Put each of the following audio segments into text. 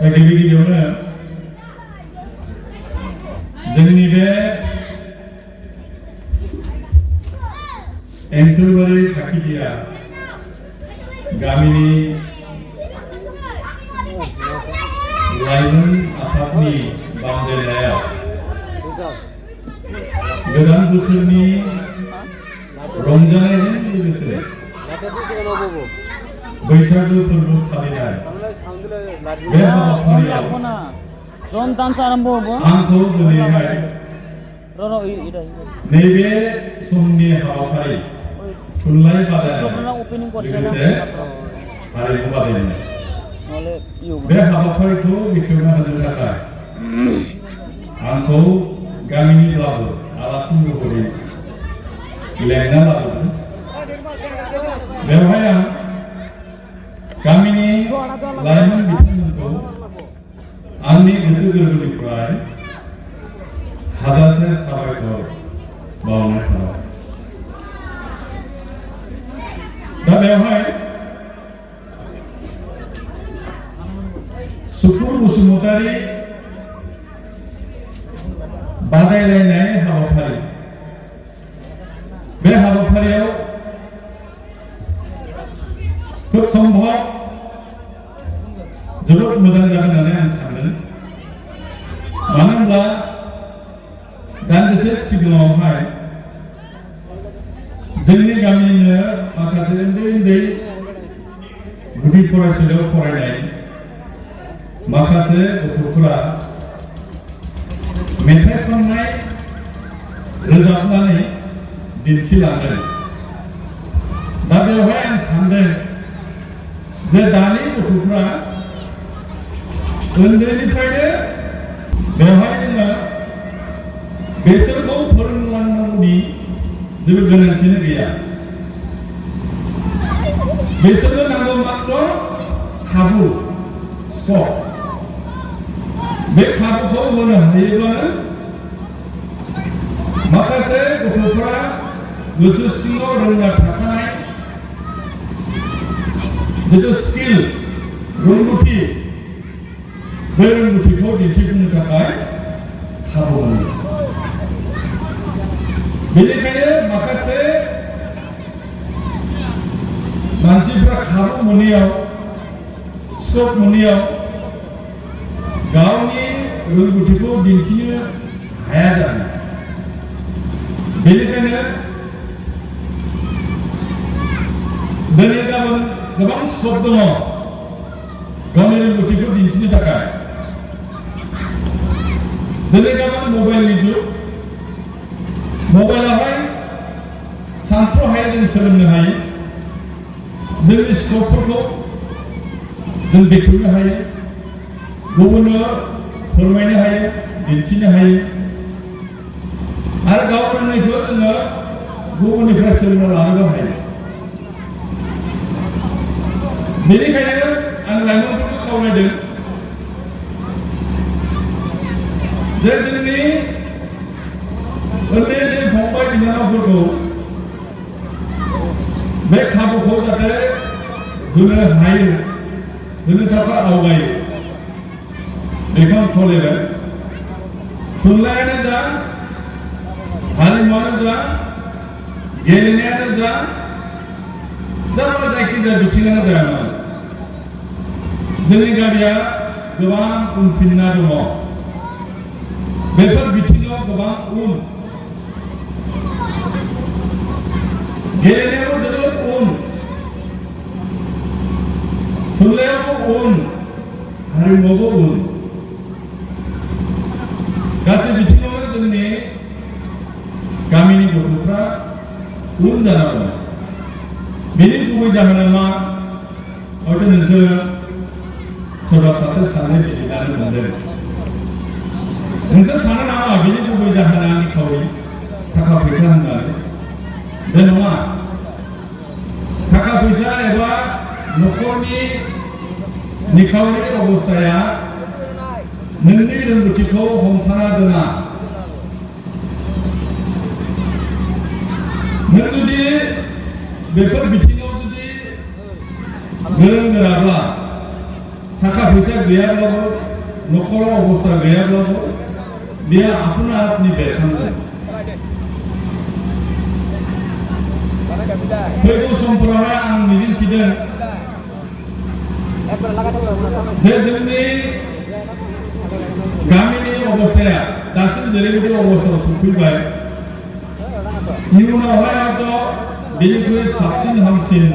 गिबियावनो जोंनि बे एंखोरबारि थाखिदिया गामिनि लाइमोन आफादनि बानजायनायाव गोदान बोसोरनि रंजानायजों लोगोसे बैसागु फोरबो फालिनाय बे हाबाफारियाव आंखौ दिनैहाय नैबे समनि हाबाफारि थुनलाइ बादायनाय लोगोसे हारिमु बादायनाय बे हाबाफारिखौ बेखेवना होनो थाखाय आंखौ गामिनिब्लाबो आलासि महरै लेंना लाबोदों। बेवहाय आं गामिनि लाइमोन बिथांमोनखौ आंनि गोसो गोरबोनिफ्राय हाजारसे साबायखर बावनाय थाबाय। दा बेवहाय सुखुर बसुमतारी बादायलायनाय हाबाफारि बे हाबाफारियाव खुब सम्भव जोबोद मोजां जागोन होननानै आं सानदों। मानो होनब्ला दान्दिसे सिगाङावहाय जोंनि गामिनिनो माखासे उन्दै गुदि फरायसालियाव फरायनाय माखासे गथ'फोरा मेथाइ खननाय रोजाबनानै दिन्थिलांदों। दा बेवहाय आं सानदों जे दानि गथ'फ्रा उन्दैनिफ्रायनो बेवहाय जोङो बेसोरखौ फोरोंलांनांगौनि जेबो गोनांथिनो गैया। बेसोरनो नांगौ मात्र खाबु स्कप। बे खाबुखौ होनो हायोब्लानो माखासे गथ'फ्रा गोसो सिङाव रोंना थाखानाय जितु स्किल रोंगौथि बे रोंगौथिखौ दिन्थिफुंनो थाखाय खाबु मोनो। बेनिखायनो माखासे मानसिफ्रा खाबु मोनैयाव स्कप मोनैयाव गावनि रोंगौथिखौ दिन्थिनो हाया जादों। बेनिखायनो दिनै गाबोन गोबां स्कप दङ गावनि रोंगौथिखौ दिन्थिनो थाखाय। दिनै गाबोन मबाइलनि जुग, मबाइलावहाय सानथ्र'हायै जों सोलोंनो हायो। जोंनि स्कपफोरखौ जों बेखेवनो हायो, गुबुननो फोरमायनो हायो, दिन्थिनो हायो आरो गाव रोंनायखौ जोङो गुबुननिफ्राय सोलोंना लानोबो हायो। बेनिखायनो आं लाइमोनफोरखौ खावलायदों जे जोंनि उन्दै फंबाय बिनानावफोरखौ बे खाबुखौ जाहाथे होनो हायो, होनो थाखाय आवगायो बेखौ आं खावलायबाय। थुनलाइयानो जा, हारिमुआनो जा, गेलेनायानो जा, जायखिजाया बिथिङानो जाया मानो जोंनि गामिया गोबां उनफिनना दङ। बेफोर बिथिङाव गोबां उन, गेलेनायावबो जोबोद उन, थुनलाइयावबो उन, हारिमुआवबो उन। गासै बिथिङावनो जोंनि गामिनि गथ'फ्रा उन जाना दङ। बेनि गुबै जाहोना मा? हयथ' नोंसोर सोरबा सासे सानै बिजिरनानै मोनदों। नोंसोर सानो नामा बेनि गुबै जाहोना निखावरि थाखा फैसा होननानै? बे नङा। थाखा फैसा एबा न'खरनि निखावरि अबस्थाया नोंनि रोंगौथिखौ हमथाना दोना। नों जुदि बेफोर बिथिङाव जुदि गोरों गोराब्ला थाखा फैसा गैयाब्लाबो नखराव अबस्था गैयाब्लाबो बेयो अपना आपनि बेरखांगोन फैगौ समफोरावहाय आं मिजिंथिदों जे जोंनि गामिनि अबस्थाया दासिम जेरैबायदि अबस्थायाव सफैबाय इयुनावहाय हयथ' बेनिख्रुइ साबसिन हामसिन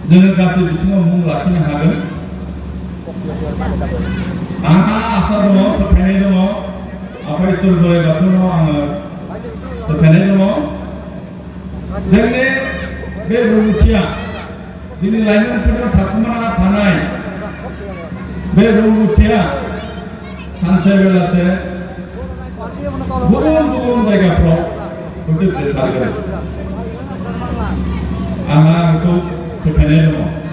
जोङो गासै बिथिङाव मुं लाखिनो हागोन आंहा आसा दङ फोथायनाय दङ आफा इसोर बोराइ बाथौनाव आङो फोथायनाय दङ जोंनि बे रोंगौथिया जोंनि लाइमोनफोरनाव थाखुमाना थानाय बे रोंगौथिया सानसे बेलासे गुबुन गुबुन जायगाफ्राव गोसारगोन आंहा बेखौ फोथायनाय दङ